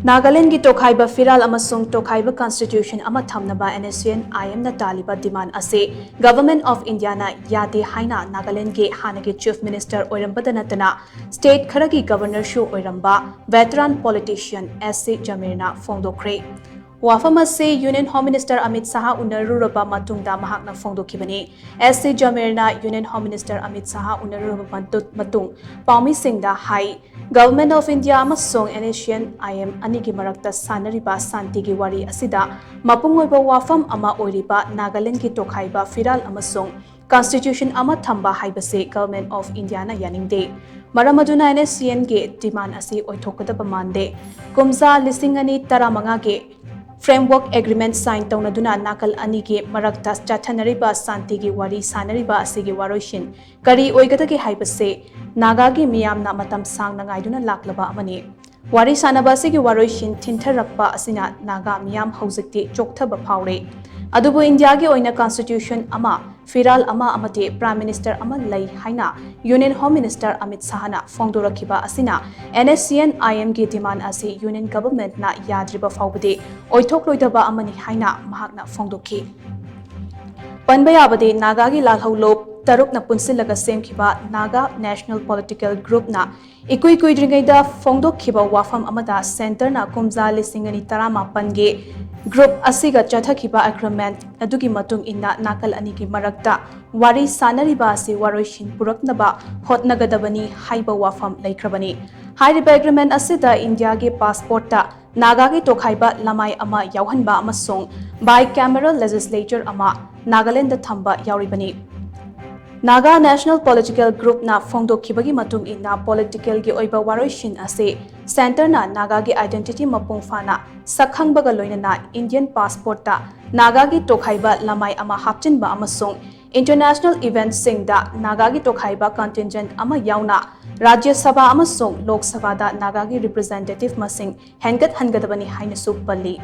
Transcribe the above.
NAGALAND की TOKHAIBA PHIRAL AMASUNG TOKHAIBA Constitution ama THAMNABA Nscn na Talliba demand ase Government of India na Yade HAINA NAGALAND के HANNAGI Chief Minister OIRAMBADA NATTANA State KHARA की Governor Shu OIRAMBA Veteran Politician JAMIR na PHONGDOKKHRE Wafam ase Union Home Minister Amit Saha unaruraba matungda mahakna phongdokhibani JAMIR na Union Home Minister Amit Saha unaruraba matung paumi singda hai Government of India amasung Nscn anigi marakta sanariba santi gi wari asida mapungoiba wafam ama oiriba NAGALAND ki TOKHAIBA PHIRAL amasung Constitution ama thamba haibase Government of India na yaningde maramaduna Nscn ge demand ase oithokadaba mande kumza lisingani taramanga ge Framework Agreement sign taunaduna nakal anigi marakta chathanariba santi gi wari sanariba asigi waroishin kari oigadagi haibase naga gi miyamna matam sangna ngaiduna laklaba amani wari sanaba asigi waroishin thintarakpa asina naga miyam haujikti chokthaba phawre adubu India gi oina Constitution ama PHIRAL ama amate Prime Minister ama lai haina Union Home Minister Amit Sahana phongdorakhiba asina Nscn gi demand ase Union Government na yadriba phawbade oithokloidaba amani haina mahakna phongdokhi panba yabade naga gi lalhaulo taruk na punsilaga semkhiba Naga National Political Group na ikui kuidringaida phongdokhiba wafam amada center na kumza lisingani tarama pange Group asiga chathakhiba agreement adugi matung inna nakal anigi marakta wari sanariba ase waroishin puraknaba hotnagadabani haiba wafam laikhrabani hairiba agreement asida India ge passport ta naga ge TOKHAIBA lamai ama yauhanba amasung bicameral legislature ama NAGALAND da thamba yauribani Naga National Political Group na phongdokhibagi matung inna political gi oiba waroishin ase center na naga gi identity mapung fana sakhangbaga loinana Indian passport ta naga gi TOKHAIBA lamai ama hapchinba amasung international events singda naga gi TOKHAIBA contingent ama yauna Rajya Sabha amasung Lok Sabha da naga gi representative masing hengat hangadabani haina su palli